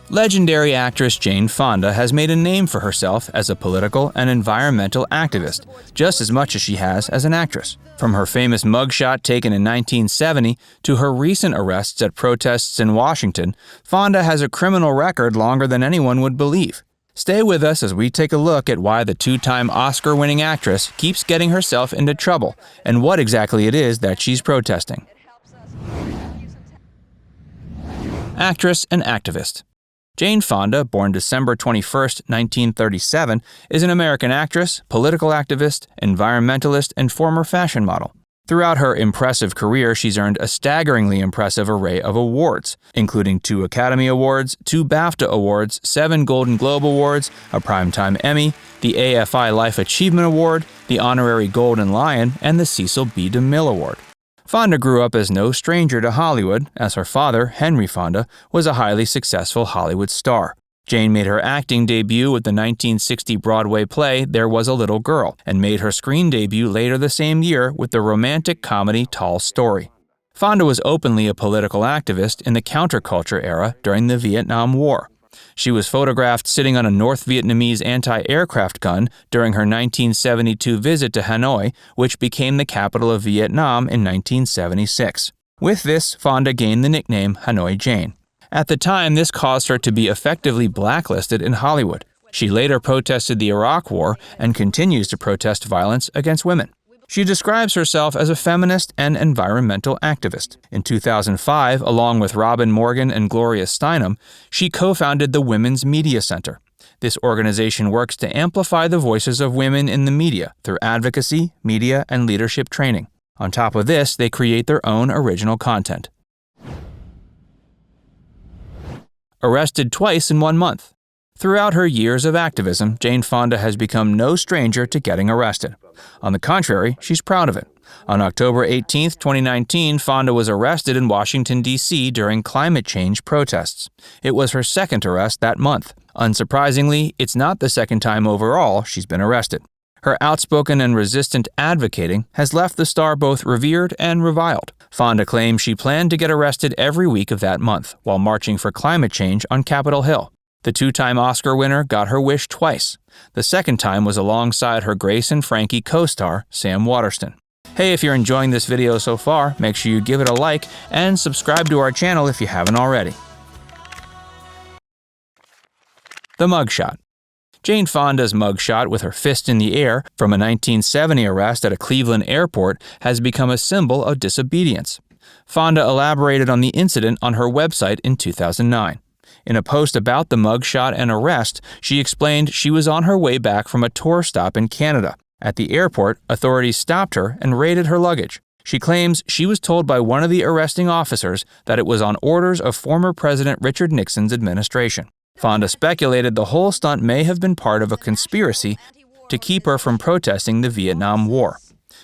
Legendary actress Jane Fonda has made a name for herself as a political and environmental activist, just as much as she has as an actress. From her famous mugshot taken in 1970 to her recent arrests at protests in Washington, Fonda has a criminal record longer than anyone would believe. Stay with us as we take a look at why the two-time Oscar-winning actress keeps getting herself into trouble and what exactly it is that she's protesting. Actress and activist. Jane Fonda, born December 21, 1937, is an American actress, political activist, environmentalist, and former fashion model. Throughout her impressive career, she's earned a staggeringly impressive array of awards, including 2 Academy Awards, 2 BAFTA Awards, 7 Golden Globe Awards, a Primetime Emmy, the AFI Life Achievement Award, the Honorary Golden Lion, and the Cecil B. DeMille Award. Fonda grew up as no stranger to Hollywood, as her father, Henry Fonda, was a highly successful Hollywood star. Jane made her acting debut with the 1960 Broadway play There Was a Little Girl, and made her screen debut later the same year with the romantic comedy Tall Story. Fonda was openly a political activist in the counterculture era during the Vietnam War. She was photographed sitting on a North Vietnamese anti-aircraft gun during her 1972 visit to Hanoi, which became the capital of Vietnam in 1976. With this, Fonda gained the nickname Hanoi Jane. At the time, this caused her to be effectively blacklisted in Hollywood. She later protested the Iraq War and continues to protest violence against women. She describes herself as a feminist and environmental activist. In 2005, along with Robin Morgan and Gloria Steinem, she co-founded the Women's Media Center. This organization works to amplify the voices of women in the media through advocacy, media, and leadership training. On top of this, they create their own original content. Arrested twice in 1 month. Throughout her years of activism, Jane Fonda has become no stranger to getting arrested. On the contrary, she's proud of it. On October 18, 2019, Fonda was arrested in Washington, D.C. during climate change protests. It was her second arrest that month. Unsurprisingly, it's not the second time overall she's been arrested. Her outspoken and resistant advocating has left the star both revered and reviled. Fonda claims she planned to get arrested every week of that month while marching for climate change on Capitol Hill. The 2-time Oscar winner got her wish twice. The second time was alongside her Grace and Frankie co-star, Sam Waterston. Hey, if you're enjoying this video so far, make sure you give it a like and subscribe to our channel if you haven't already. The mugshot. Jane Fonda's mugshot with her fist in the air from a 1970 arrest at a Cleveland airport has become a symbol of disobedience. Fonda elaborated on the incident on her website in 2009. In a post about the mugshot and arrest, she explained she was on her way back from a tour stop in Canada. At the airport, authorities stopped her and raided her luggage. She claims she was told by one of the arresting officers that it was on orders of former President Richard Nixon's administration. Fonda speculated the whole stunt may have been part of a conspiracy to keep her from protesting the Vietnam War.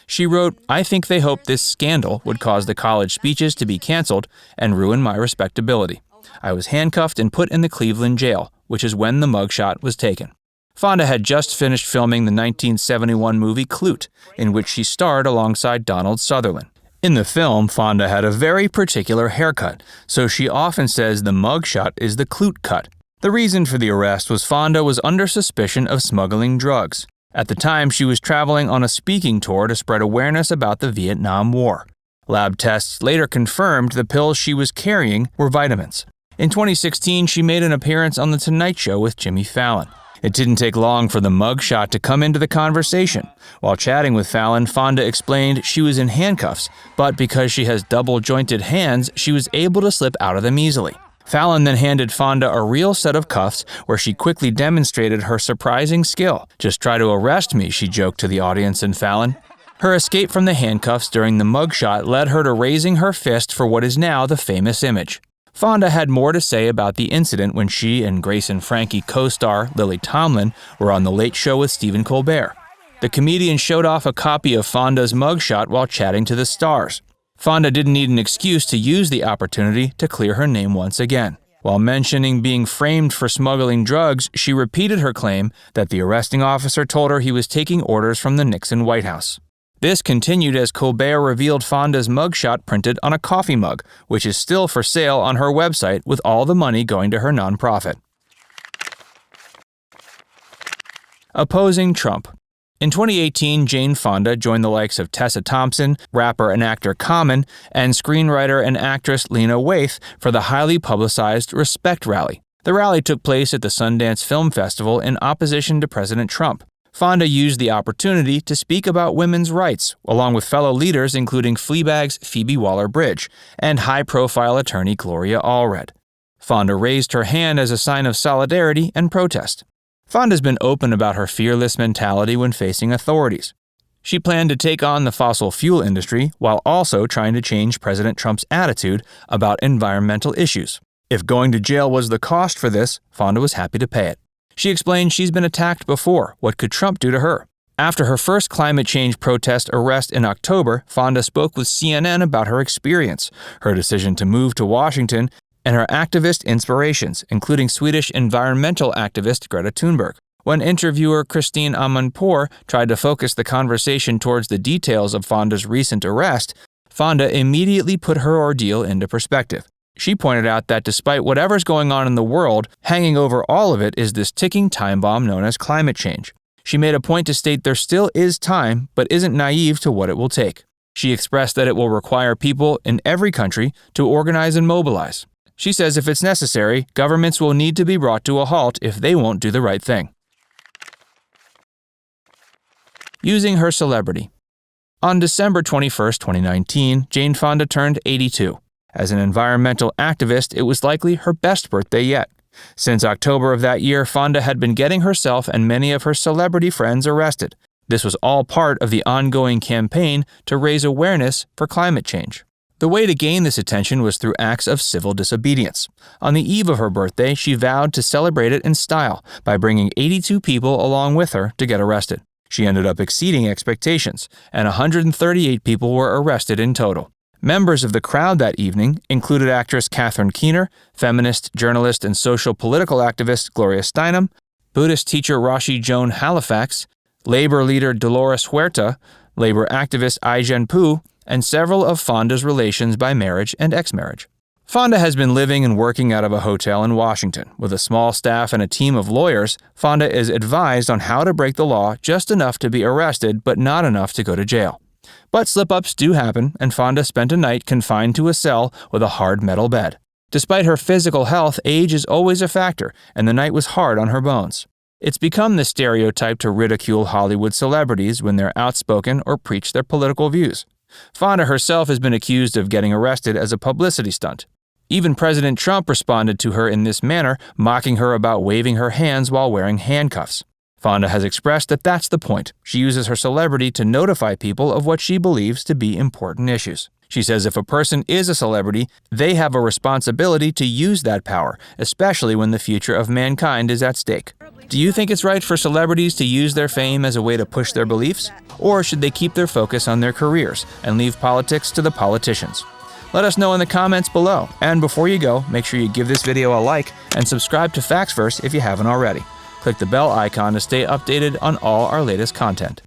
She wrote, "I think they hoped this scandal would cause the college speeches to be canceled and ruin my respectability. I was handcuffed and put in the Cleveland jail, which is when the mugshot was taken." Fonda had just finished filming the 1971 movie Clute, in which she starred alongside Donald Sutherland. In the film, Fonda had a very particular haircut, so she often says the mugshot is the Clute cut. The reason for the arrest was Fonda was under suspicion of smuggling drugs. At the time, she was traveling on a speaking tour to spread awareness about the Vietnam War. Lab tests later confirmed the pills she was carrying were vitamins. In 2016, she made an appearance on The Tonight Show with Jimmy Fallon. It didn't take long for the mugshot to come into the conversation. While chatting with Fallon, Fonda explained she was in handcuffs, but because she has double-jointed hands, she was able to slip out of them easily. Fallon then handed Fonda a real set of cuffs where she quickly demonstrated her surprising skill. "Just try to arrest me," she joked to the audience and Fallon. Her escape from the handcuffs during the mugshot led her to raising her fist for what is now the famous image. Fonda had more to say about the incident when she and Grace and Frankie co-star Lily Tomlin were on The Late Show with Stephen Colbert. The comedian showed off a copy of Fonda's mugshot while chatting to the stars. Fonda didn't need an excuse to use the opportunity to clear her name once again. While mentioning being framed for smuggling drugs, she repeated her claim that the arresting officer told her he was taking orders from the Nixon White House. This continued as Colbert revealed Fonda's mugshot printed on a coffee mug, which is still for sale on her website with all the money going to her nonprofit. Opposing Trump. In 2018, Jane Fonda joined the likes of Tessa Thompson, rapper and actor Common, and screenwriter and actress Lena Waithe for the highly publicized Respect Rally. The rally took place at the Sundance Film Festival in opposition to President Trump. Fonda used the opportunity to speak about women's rights, along with fellow leaders including Fleabag's Phoebe Waller-Bridge and high-profile attorney Gloria Allred. Fonda raised her hand as a sign of solidarity and protest. Fonda's been open about her fearless mentality when facing authorities. She planned to take on the fossil fuel industry while also trying to change President Trump's attitude about environmental issues. If going to jail was the cost for this, Fonda was happy to pay it. She explained she's been attacked before. What could Trump do to her? After her first climate change protest arrest in October, Fonda spoke with CNN about her experience, her decision to move to Washington, and her activist inspirations, including Swedish environmental activist Greta Thunberg. When interviewer Christine Amanpour tried to focus the conversation towards the details of Fonda's recent arrest, Fonda immediately put her ordeal into perspective. She pointed out that despite whatever's going on in the world, hanging over all of it is this ticking time bomb known as climate change. She made a point to state there still is time, but isn't naive to what it will take. She expressed that it will require people in every country to organize and mobilize. She says if it's necessary, governments will need to be brought to a halt if they won't do the right thing. Using her celebrity. On December 21, 2019, Jane Fonda turned 82. As an environmental activist, it was likely her best birthday yet. Since October of that year, Fonda had been getting herself and many of her celebrity friends arrested. This was all part of the ongoing campaign to raise awareness for climate change. The way to gain this attention was through acts of civil disobedience. On the eve of her birthday, she vowed to celebrate it in style by bringing 82 people along with her to get arrested. She ended up exceeding expectations, and 138 people were arrested in total. Members of the crowd that evening included actress Catherine Keener, feminist, journalist, and social political activist Gloria Steinem, Buddhist teacher Rashi Joan Halifax, labor leader Dolores Huerta, labor activist Ai-jen Poo, and several of Fonda's relations by marriage and ex-marriage. Fonda has been living and working out of a hotel in Washington. With a small staff and a team of lawyers, Fonda is advised on how to break the law just enough to be arrested but not enough to go to jail. But slip-ups do happen, and Fonda spent a night confined to a cell with a hard metal bed. Despite her physical health, age is always a factor, and the night was hard on her bones. It's become the stereotype to ridicule Hollywood celebrities when they're outspoken or preach their political views. Fonda herself has been accused of getting arrested as a publicity stunt. Even President Trump responded to her in this manner, mocking her about waving her hands while wearing handcuffs. Fonda has expressed that that's the point. She uses her celebrity to notify people of what she believes to be important issues. She says if a person is a celebrity, they have a responsibility to use that power, especially when the future of mankind is at stake. Do you think it's right for celebrities to use their fame as a way to push their beliefs? Or should they keep their focus on their careers and leave politics to the politicians? Let us know in the comments below. And before you go, make sure you give this video a like and subscribe to FactsVerse if you haven't already. Click the bell icon to stay updated on all our latest content.